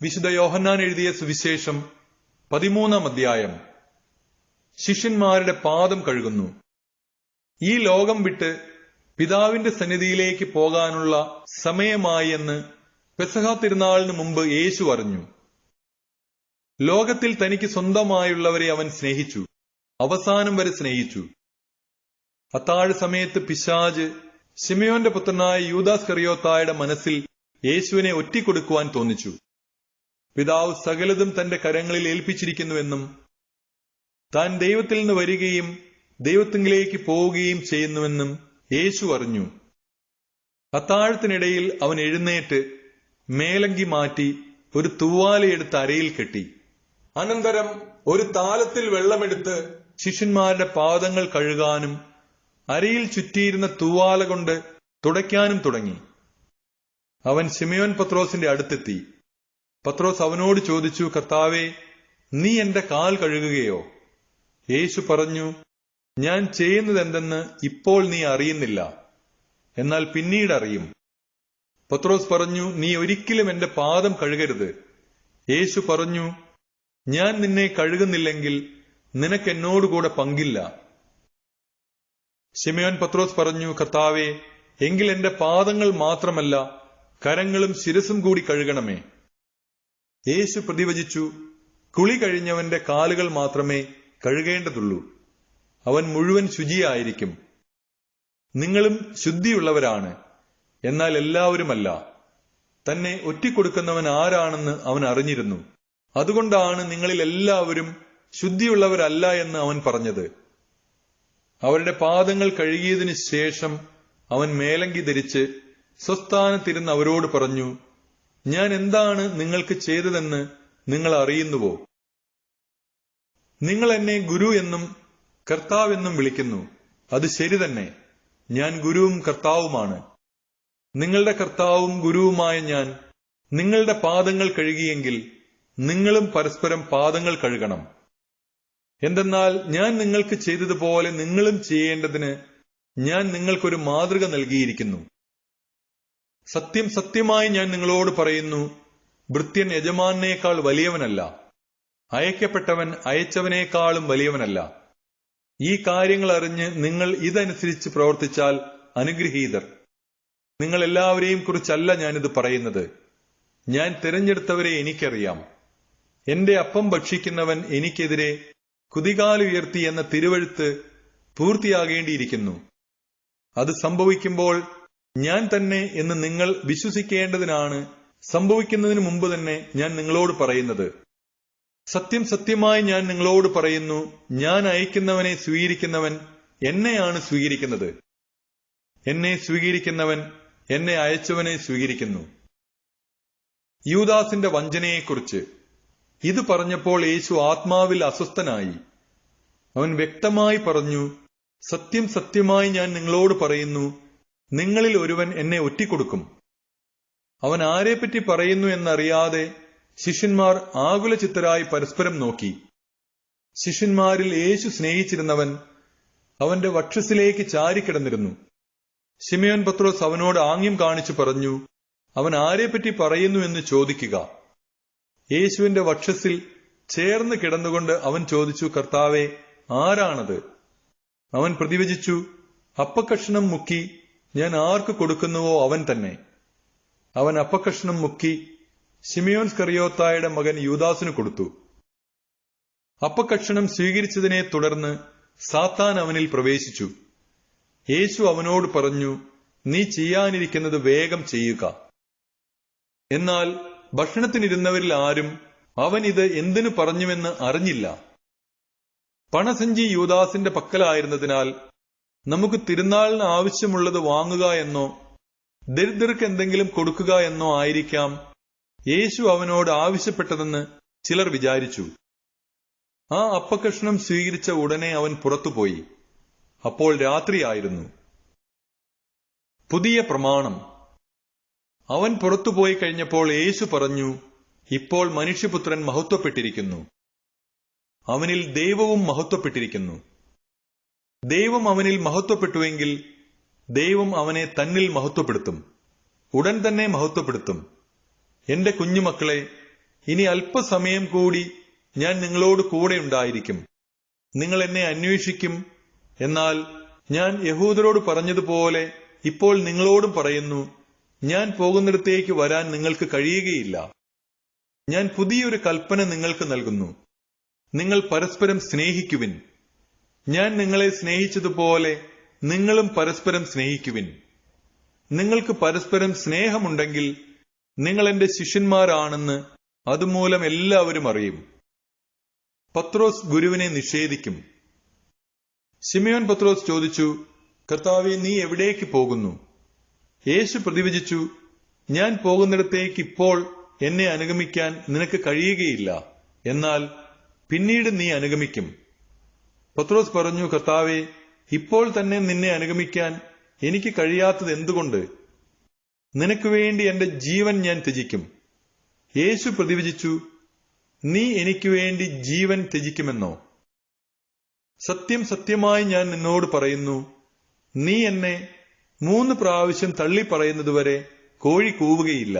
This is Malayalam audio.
വിശുദ്ധ യോഹന്നാൻ എഴുതിയ സുവിശേഷം 13-ാം അധ്യായം. ശിഷ്യന്മാരുടെ പാദം കഴുകുന്നു. ഈ ലോകം വിട്ട് പിതാവിന്റെ സന്നിധിയിലേക്ക് പോകാനുള്ള സമയമായി എന്ന് പെസഹ തിരുനാളിന് മുമ്പ് യേശു അറിഞ്ഞു. ലോകത്തിൽ തനിക്ക് സ്വന്തമായുള്ളവരെ അവൻ സ്നേഹിച്ചു, അവസാനം വരെ സ്നേഹിച്ചു. അത്താഴ സമയത്ത് പിശാച് ശിമയോന്റെ പുത്രനായ യൂദാസ് കറിയോത്തായുടെ മനസ്സിൽ യേശുവിനെ ഒറ്റിക്കൊടുക്കുവാൻ തോന്നിച്ചു. പിതാവ് സകലതും തന്റെ കരങ്ങളിൽ ഏൽപ്പിച്ചിരിക്കുന്നുവെന്നും താൻ ദൈവത്തിൽ നിന്ന് വരികയും ദൈവത്തിങ്കിലേക്ക് പോവുകയും ചെയ്യുന്നുവെന്നും യേശു അറിഞ്ഞു. അത്താഴത്തിനിടയിൽ അവൻ എഴുന്നേറ്റ് മേലങ്കി മാറ്റി ഒരു തൂവാലയെടുത്ത് അരയിൽ കെട്ടി. അനന്തരം ഒരു താലത്തിൽ വെള്ളമെടുത്ത് ശിഷ്യന്മാരുടെ പാദങ്ങൾ കഴുകാനും അരയിൽ ചുറ്റിയിരുന്ന തൂവാല കൊണ്ട് തുടയ്ക്കാനും തുടങ്ങി. അവൻ ശിമയോൻ പത്രോസിന്റെ അടുത്തെത്തി. പത്രോസ് അവനോട് ചോദിച്ചു, കർത്താവേ, നീ എന്റെ കാൽ കഴുകുകയോ? യേശു പറഞ്ഞു, ഞാൻ ചെയ്യുന്നതെന്തെന്ന് ഇപ്പോൾ നീ അറിയുന്നില്ല, എന്നാൽ പിന്നീട് അറിയും. പത്രോസ് പറഞ്ഞു, നീ ഒരിക്കലും എന്റെ പാദം കഴുകരുത്. യേശു പറഞ്ഞു, ഞാൻ നിന്നെ കഴുകുന്നില്ലെങ്കിൽ നിനക്ക് എന്നോടുകൂടെ പങ്കില്ല. ശിമയോൻ പത്രോസ് പറഞ്ഞു, കർത്താവേ, എങ്കിൽ എന്റെ പാദങ്ങൾ മാത്രമല്ല കരങ്ങളും ശിരസും കൂടി കഴുകണമേ. യേശു പ്രതിവചിച്ചു, കുളി കഴിഞ്ഞവന്റെ കാലുകൾ മാത്രമേ കഴുകേണ്ടതുള്ളൂ, അവൻ മുഴുവൻ ശുചിയായിരിക്കും. നിങ്ങളും ശുദ്ധിയുള്ളവരാണ്, എന്നാൽ എല്ലാവരുമല്ല. തന്നെ ഒറ്റിക്കൊടുക്കുന്നവൻ ആരാണെന്ന് അവൻ അറിഞ്ഞിരുന്നു. അതുകൊണ്ടാണ് നിങ്ങളിൽ എല്ലാവരും ശുദ്ധിയുള്ളവരല്ല എന്ന് അവൻ പറഞ്ഞത്. അവരുടെ പാദങ്ങൾ കഴുകിയതിനു ശേഷം അവൻ മേലങ്കി ധരിച്ച് സ്വസ്ഥാനത്തിരുന്ന് അവരോട് പറഞ്ഞു, ഞാൻ എന്താണ് നിങ്ങൾക്ക് ചെയ്തതെന്ന് നിങ്ങൾ അറിയുന്നുവോ? നിങ്ങൾ എന്നെ ഗുരു എന്നും കർത്താവെന്നും വിളിക്കുന്നു. അത് ശരി തന്നെ. ഞാൻ ഗുരുവും കർത്താവുമാണ്. നിങ്ങളുടെ കർത്താവും ഗുരുവുമായ ഞാൻ നിങ്ങളുടെ പാദങ്ങൾ കഴുകിയെങ്കിൽ നിങ്ങളും പരസ്പരം പാദങ്ങൾ കഴുകണം. എന്തെന്നാൽ ഞാൻ നിങ്ങൾക്ക് ചെയ്തതുപോലെ നിങ്ങളും ചെയ്യേണ്ടതിന് ഞാൻ നിങ്ങൾക്കൊരു മാതൃക നൽകിയിരിക്കുന്നു. സത്യം സത്യമായി ഞാൻ നിങ്ങളോട് പറയുന്നു, ഭൃത്യൻ യജമാനേക്കാൾ വലിയവനല്ല, അയക്കപ്പെട്ടവൻ അയച്ചവനേക്കാളും വലിയവനല്ല. ഈ കാര്യങ്ങൾ അറിഞ്ഞ് നിങ്ങൾ ഇതനുസരിച്ച് പ്രവർത്തിച്ചാൽ അനുഗ്രഹീതർ. നിങ്ങൾ എല്ലാവരെയും കുറിച്ചല്ല ഞാനിത് പറയുന്നത്. ഞാൻ തിരഞ്ഞെടുത്തവരെ എനിക്കറിയാം. എന്റെ അപ്പം ഭക്ഷിക്കുന്നവൻ എനിക്കെതിരെ കുതികാലുയർത്തി എന്ന തിരുവെഴുത്ത് പൂർത്തിയാകേണ്ടിയിരിക്കുന്നു. അത് സംഭവിക്കുമ്പോൾ ഞാൻ തന്നെ എന്ന് നിങ്ങൾ വിശ്വസിക്കേണ്ടതിനാണ് സംഭവിക്കുന്നതിന് മുമ്പ് തന്നെ ഞാൻ നിങ്ങളോട് പറയുന്നത്. സത്യം സത്യമായി ഞാൻ നിങ്ങളോട് പറയുന്നു, ഞാൻ അയക്കുന്നവനെ സ്വീകരിക്കുന്നവൻ എന്നെയാണ് സ്വീകരിക്കുന്നത്. എന്നെ സ്വീകരിക്കുന്നവൻ എന്നെ അയച്ചവനെ സ്വീകരിക്കുന്നു. യൂദാസിന്റെ വഞ്ചനയെക്കുറിച്ച് ഇത് പറഞ്ഞപ്പോൾ യേശു ആത്മാവിൽ അസ്വസ്ഥനായി. അവൻ വ്യക്തമായി പറഞ്ഞു, സത്യം സത്യമായി ഞാൻ നിങ്ങളോട് പറയുന്നു, നിങ്ങളിൽ ഒരുവൻ എന്നെ ഒറ്റിക്കൊടുക്കും. അവൻ ആരെപ്പറ്റി പറയുന്നു എന്നറിയാതെ ശിഷ്യന്മാർ ആകുലചിത്തരായി പരസ്പരം നോക്കി. ശിഷ്യന്മാരിൽ യേശു സ്നേഹിച്ചിരുന്നവൻ അവന്റെ വക്ഷസിലേക്ക് ചാരിക്കിടന്നിരുന്നു. ശിമയോൻ പത്രോസ് അവനോട് ആംഗ്യം കാണിച്ചു പറഞ്ഞു, അവൻ ആരെപ്പറ്റി പറയുന്നു എന്ന് ചോദിക്കുക. യേശുവിന്റെ വക്ഷസിൽ ചേർന്ന് കിടന്നുകൊണ്ട് അവൻ ചോദിച്ചു, കർത്താവേ, ആരാണത്? അവൻ പ്രതിവചിച്ചു, അപ്പക്കഷണം മുക്കി ഞാൻ ആർക്ക് കൊടുക്കുന്നുവോ അവൻ തന്നെ. അവൻ അപ്പക്കഷണം മുക്കി ശിമയോൻ സ്കറിയോത്തായുടെ മകൻ യൂദാസിന് കൊടുത്തു. അപ്പക്കഷണം സ്വീകരിച്ചതിനെ തുടർന്ന് സാത്താൻ അവനിൽ പ്രവേശിച്ചു. യേശു അവനോട് പറഞ്ഞു, നീ ചെയ്യാനിരിക്കുന്നത് വേഗം ചെയ്യുക. എന്നാൽ ഭക്ഷണത്തിനിരുന്നവരിൽ ആരും അവൻ ഇത് എന്തിനു പറഞ്ഞുവെന്ന് അറിഞ്ഞില്ല. പണസഞ്ചി യൂദാസിന്റെ പക്കലായിരുന്നതിനാൽ നമുക്ക് തിരുനാളിന് ആവശ്യമുള്ളത് വാങ്ങുക എന്നോ ദരിദ്രർക്ക് എന്തെങ്കിലും കൊടുക്കുക എന്നോ ആയിരിക്കാം യേശു അവനോട് ആവശ്യപ്പെട്ടതെന്ന് ചിലർ വിചാരിച്ചു. ആ അപ്പക്കഷണം സ്വീകരിച്ച ഉടനെ അവൻ പുറത്തുപോയി. അപ്പോൾ രാത്രിയായിരുന്നു. പുതിയ പ്രമാണം. അവൻ പുറത്തുപോയി കഴിഞ്ഞപ്പോൾ യേശു പറഞ്ഞു, ഇപ്പോൾ മനുഷ്യപുത്രൻ മഹത്വപ്പെട്ടിരിക്കുന്നു, അവനിൽ ദൈവവും മഹത്വപ്പെട്ടിരിക്കുന്നു. ദൈവം അവനിൽ മഹത്വപ്പെട്ടുവെങ്കിൽ ദൈവം അവനെ തന്നിൽ മഹത്വപ്പെടുത്തും, ഉടൻ തന്നെ മഹത്വപ്പെടുത്തും. എന്റെ കുഞ്ഞുമക്കളെ, ഇനി അല്പസമയം കൂടി ഞാൻ നിങ്ങളോട് കൂടെ ഉണ്ടായിരിക്കും. നിങ്ങൾ എന്നെ അന്വേഷിക്കും. എന്നാൽ ഞാൻ യഹൂദരോട് പറഞ്ഞതുപോലെ ഇപ്പോൾ നിങ്ങളോടും പറയുന്നു, ഞാൻ പോകുന്നിടത്തേക്ക് വരാൻ നിങ്ങൾക്ക് കഴിയുകയില്ല. ഞാൻ പുതിയൊരു കൽപ്പന നിങ്ങൾക്ക് നൽകുന്നു. നിങ്ങൾ പരസ്പരം സ്നേഹിക്കുവിൻ. ഞാൻ നിങ്ങളെ സ്നേഹിച്ചതുപോലെ നിങ്ങളും പരസ്പരം സ്നേഹിക്കുവിൻ. നിങ്ങൾക്ക് പരസ്പരം സ്നേഹമുണ്ടെങ്കിൽ നിങ്ങൾ എന്റെ ശിഷ്യന്മാരാണെന്ന് അതുമൂലം എല്ലാവരും അറിയും. പത്രോസ് ഗുരുവിനെ നിഷേധിക്കും. ശിമയോൻ പത്രോസ് ചോദിച്ചു, കർത്താവേ, നീ എവിടേക്ക് പോകുന്നു? യേശു പ്രതിവചിച്ചു, ഞാൻ പോകുന്നിടത്തേക്ക് ഇപ്പോൾ എന്നെ അനുഗമിക്കാൻ നിനക്ക് കഴിയുകയില്ല. എന്നാൽ പിന്നീട് നീ അനുഗമിക്കും. പത്രോസ് പറഞ്ഞു, കർത്താവേ, ഇപ്പോൾ തന്നെ നിന്നെ അനുഗമിക്കാൻ എനിക്ക് കഴിയാത്തത് എന്തുകൊണ്ട്? നിനക്ക് വേണ്ടി എന്റെ ജീവൻ ഞാൻ ത്യജിക്കും. യേശു പ്രതിവചിച്ചു, നീ എനിക്ക് വേണ്ടി ജീവൻ ത്യജിക്കുമെന്നോ? സത്യം സത്യമായി ഞാൻ നിന്നോട് പറയുന്നു, നീ എന്നെ 3 പ്രാവശ്യം തള്ളിപ്പറയുന്നതുവരെ കോഴി കൂവുകയില്ല.